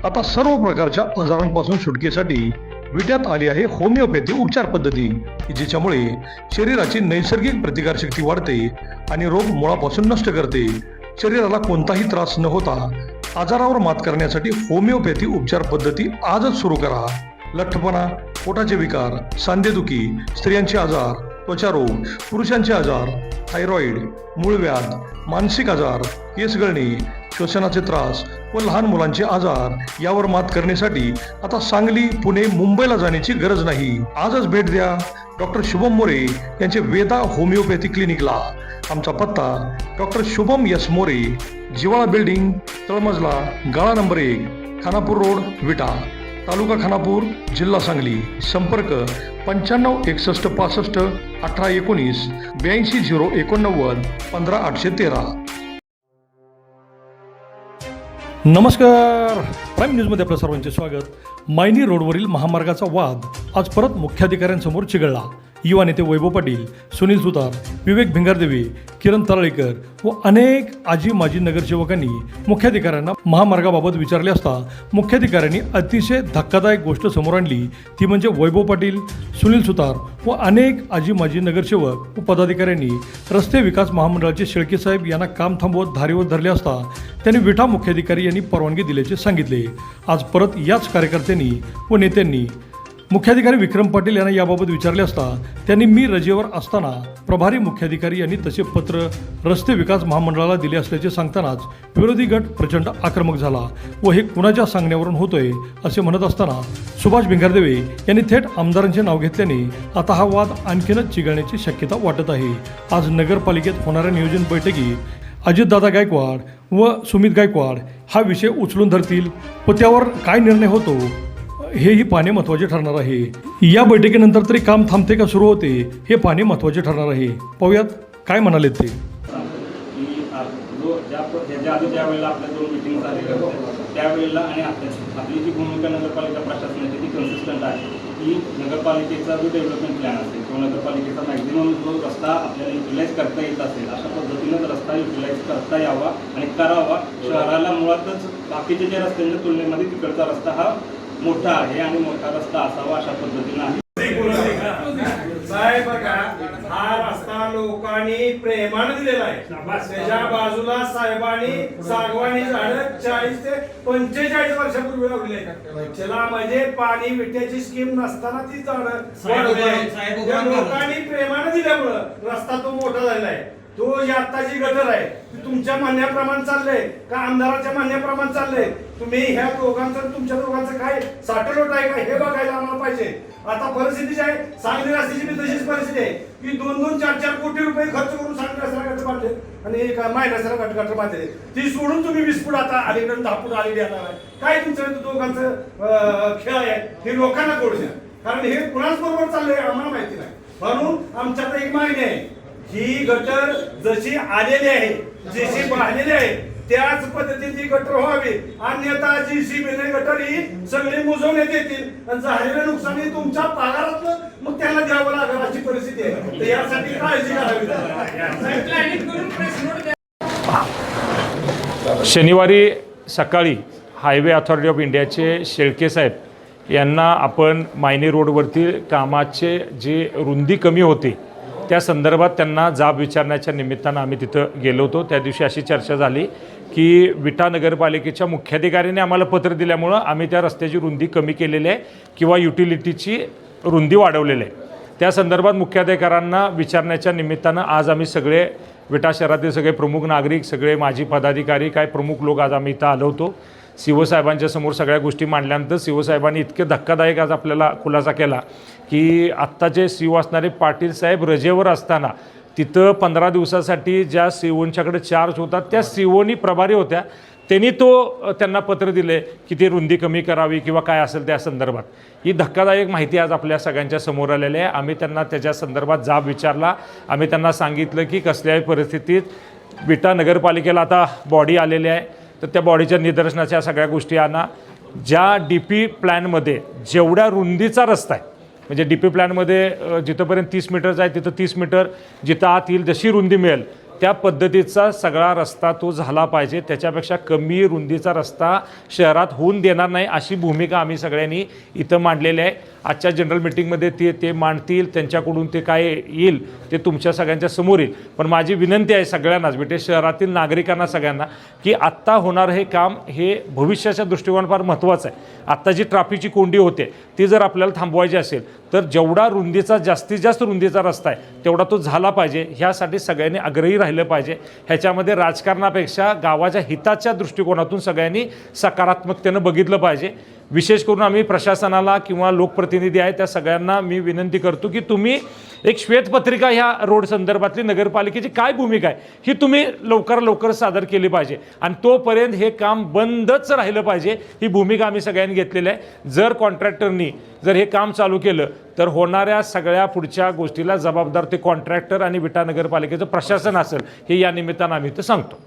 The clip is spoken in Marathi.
आता सर्व प्रकारच्या आजारांपासून सुटकेसाठी विट्यात आली आहे होमिओपॅथी उपचार पद्धती, जिच्यामुळे शरीराची नैसर्गिक प्रतिकारशक्ती वाढते आणि रोग मुळापासून नष्ट करते. शरीराला कोणताही त्रास न होता आजारावर मात करण्यासाठी होमिओपॅथी उपचार पद्धती आजच सुरू करा. लठ्ठपणा, पोटाचे विकार, सांधेदुखी, स्त्रियांचे आजार, त्वचारोग, पुरुषांचे आजार, थायरॉइड, मूळव्याध, मानसिक आजार, केस गळणे, श्वसनाचे त्रास व लहान मुलांचे आजार यावर मात करण्यासाठी आता सांगली, पुणे, मुंबईला जाण्याची गरज नाही. आजच भेट द्या डॉक्टर शुभम मोरे यांचे वेदा होमिओपॅथी क्लिनिकला. आमचा पत्ता डॉक्टर शुभम एस मोरे, जिवाळा बिल्डिंग, तळमजला, गाळा नंबर 1, खानापूर रोड, विटा, तालुका खानापूर, जिल्हा सांगली. संपर्क 95 61 65 18 19 82 089 15 813. नमस्कार, प्राईम न्यूजमध्ये आपल्या सर्वांचे स्वागत. मायनी रोडवरील महामार्गाचा वाद आज परत मुख्याधिकाऱ्यांसमोर चिघळला. युवा नेते वैभव पाटील, सुनील सुतार, विवेक भिंगारदेवे, किरण तळेकर व अनेक आजी माजी नगरसेवकांनी मुख्याधिकाऱ्यांना महामार्गाबाबत विचारले असता मुख्याधिकाऱ्यांनी अतिशय धक्कादायक गोष्ट समोर आणली. ती म्हणजे वैभव पाटील, सुनील सुतार व अनेक आजी माजी नगरसेवक व पदाधिकाऱ्यांनी रस्ते विकास महामंडळाचे शेळके साहेब यांना काम थांबवत धारीवर धरले असता त्यांनी विटा मुख्याधिकारी यांनी परवानगी दिल्याचे सांगितले. आज परत याच कार्यकर्त्यांनी व नेत्यांनी मुख्याधिकारी विक्रम पाटील यांना याबाबत विचारले असता त्यांनी मी रजेवर असताना प्रभारी मुख्याधिकारी यांनी तसे पत्र रस्ते विकास महामंडळाला दिले असल्याचे सांगतानाच विरोधी गट प्रचंड आक्रमक झाला व हे कुणाच्या सांगण्यावरून होतोय असे म्हणत असताना सुभाष भिंगारदेवे यांनी थेट आमदारांचे नाव घेतल्याने आता हा वाद आणखीनच चिघळण्याची शक्यता वाटत आहे. आज नगरपालिकेत होणाऱ्या नियोजन बैठकीत अजितदादा गायकवाड व सुमित गायकवाड हा विषय उचलून धरतील व त्यावर काय निर्णय होतो हेही पाहणे महत्त्वाचे ठरणार आहे. या बैठकीनंतर तरी काम थांबते का सुरू होते हे पाहणे महत्त्वाचे ठरणार आहे. पाहूयात काय म्हणाले ते. ज्यावेळेला आपल्या 2 मीटिंग झालेल्या होत्या त्यावेळेला आणि आपली जी भूमिका नगरपालिका प्रशासनाची ती कन्सिस्टंट आहे की नगरपालिकेचा जो डेव्हलपमेंट प्लॅन असेल किंवा नगरपालिकेचा मॅक्झिमम जो रस्ता आपल्याला युटिलाइज करता येत असेल अशा पद्धतीनं रस्ता युटिलाइज करता यावा आणि करावा. शहराला मुळातच बाकीच्या ज्या रस्त्यांच्या तुलनेमध्ये तिकडचा रस्ता हा मोठा आहे आणि मोठा रस्ता असावा अशा पद्धतीनं आहे. साहेब बघा, हा रस्ता लोकांनी प्रेमाने दिलेला आहे. त्याच्या बाजूला साहेबांनी सागवानी झाडं 40 ते 45 वर्षापूर्वी लावली आहे. त्याला म्हणजे पाणी विट्याची स्कीम नसताना ती झाडं लोकांनी प्रेमाने दिल्यामुळं रस्ता तो मोठा झालेला आहे. तो जी आत्ताची गटर आहे ती तुमच्या म्हणण्याप्रमाणे चाललंय का आमदाराच्या म्हणण्याप्रमाणे चाललंय? तुम्ही ह्या दोघांचं तुमच्या दोघांचं काय साठलोट आहे का हे बघायला आम्हाला पाहिजे. आता परिस्थिती आहे सांगली रस्त्याची बी तशीच परिस्थिती आहे की 2-2, 4-4 कोटी रुपये खर्च करून सांगली रस्त्याला गटर बांधले आणि एक माय रस्त्याला गटर बांधले. ती सोडून तुम्ही 20 फूट आता अलीकडे 10 फूट आलेली येणार आहे. काय तुमचं दोघांचं खेळ आहे हे लोकांना कळू द्या, कारण हे कुणाच बरोबर चाललंय आम्हाला माहिती नाही. म्हणून आमच्यात एक मागणी आहे, ही गटर जशी आलेली आहे जशी बांधलेली आहे त्याच पद्धतीची गटर व्हावी. अन्यथा JCBने गटर ही सगळी मुजवण्यात येतील आणि झालेलं नुकसान हे तुमच्या पगारातलं मग त्याला द्यावं लागेल अशी परिस्थिती आहे. तर यासाठी काळजी घ्यावी. शनिवारी सकाळी हायवे अथॉरिटी ऑफ इंडियाचे शेळके साहेब यांना आपण मायनी रोडवरती कामाचे जी रुंदी कमी होती त्या संदर्भात त्यांना जाब विचारण्याच्या निमित्तानं आम्ही तिथं गेलो होतो. त्या दिवशी अशी चर्चा झाली की विटा नगरपालिकेच्या मुख्याधिकाऱ्यांनी आम्हाला पत्र दिल्यामुळं आम्ही त्या रस्त्याची रुंदी कमी केलेली आहे किंवा युटिलिटीची रुंदी वाढवलेली आहे. त्या संदर्भात मुख्याधिकाऱ्यांना विचारण्याच्या निमित्तानं आज आम्ही सगळे विटा शहरातील सगळे प्रमुख नागरिक, सगळे माजी पदाधिकारी, काय प्रमुख लोक आज आम्ही इथं आलो होतो. CO साहेबांच्या समोर सगळ्या गोष्टी मांडल्यानंतर CO साहेबांनी इतके धक्कादायक आज आपल्याला खुलासा केला की आत्ताचे CO असणारे पाटील साहेब रजेवर असताना तिथं 15 दिवसासाठी ज्या COंच्याकडे चार्ज होता त्या COनी प्रभारी होत्या, त्यांनी त्यांना पत्र दिले की ती रुंदी कमी करावी किंवा काय असेल त्या संदर्भात. ही धक्कादायक माहिती आज आपल्या सगळ्यांच्या समोर आलेली आहे. आम्ही त्यांना त्याच्या संदर्भात जाब विचारला. आम्ही त्यांना सांगितलं की कसल्याही परिस्थितीत विटा नगरपालिकेला आता बॉडी आलेली आहे तर त्या बॉडीच्या निदर्शनाच्या सगळ्या गोष्टी आणा. ज्या DP प्लॅनमध्ये जेवढ्या रुंदीचा रस्ता आहे म्हणजे DP प्लॅनमध्ये जिथंपर्यंत 30 मीटरचा आहे तिथं 30 मीटर, जिथं आत येईल जशी रुंदी मिळेल त्या पद्धतीचा सगळा रस्ता तो झाला पाहिजे. त्याच्यापेक्षा कमी रुंदीचा रस्ता शहरात होऊन देणार नाही अशी भूमिका आम्ही सगळ्यांनी इथं मांडलेली आहे. आजच्या जनरल मिटिंगमध्ये ते मांडतील, त्यांच्याकडून ते काय येईल ते तुमच्या सगळ्यांच्या समोर येईल. पण माझी विनंती आहे सगळ्यांनाच, बेटे शहरातील नागरिकांना सगळ्यांना, की आत्ता होणारं हे काम हे भविष्याच्या दृष्टिकोन फार महत्त्वाचं आहे. आत्ता जी ट्रॅफिकची कोंडी होते ती जर आपल्याला थांबवायची असेल तर जेवढा रुंदीचा जास्तीत जास्त रुंदीचा रस्ता आहे तेवढा तो झाला पाहिजे. ह्यासाठी सगळ्यांनी आग्रही राहिलं पाहिजे. ह्याच्यामध्ये राजकारणापेक्षा गावाच्या हिताच्या दृष्टिकोनातून सगळ्यांनी सकारात्मकतेनं बघितलं पाहिजे. विशेष करून आम्ही प्रशासनाला किंवा लोकप्रतिनिधी आहे त्या सगळ्यांना मी विनंती करतो की तुम्ही एक श्वेतपत्रिका ह्या रोड संदर्भातली नगरपालिकेची काय भूमिका आहे ही तुम्ही लवकर सादर केली पाहिजे आणि तोपर्यंत हे काम बंदच राहिलं पाहिजे. ही भूमिका आम्ही सगळ्यांनी घेतलेली आहे. जर कॉन्ट्रॅक्टरनी जर हे काम चालू केलं तर होणाऱ्या सगळ्या पुढच्या गोष्टीला जबाबदार ते कॉन्ट्रॅक्टर आणि विटा नगरपालिकेचं प्रशासन असेल हे या निमित्तानं आम्ही इथं सांगतो.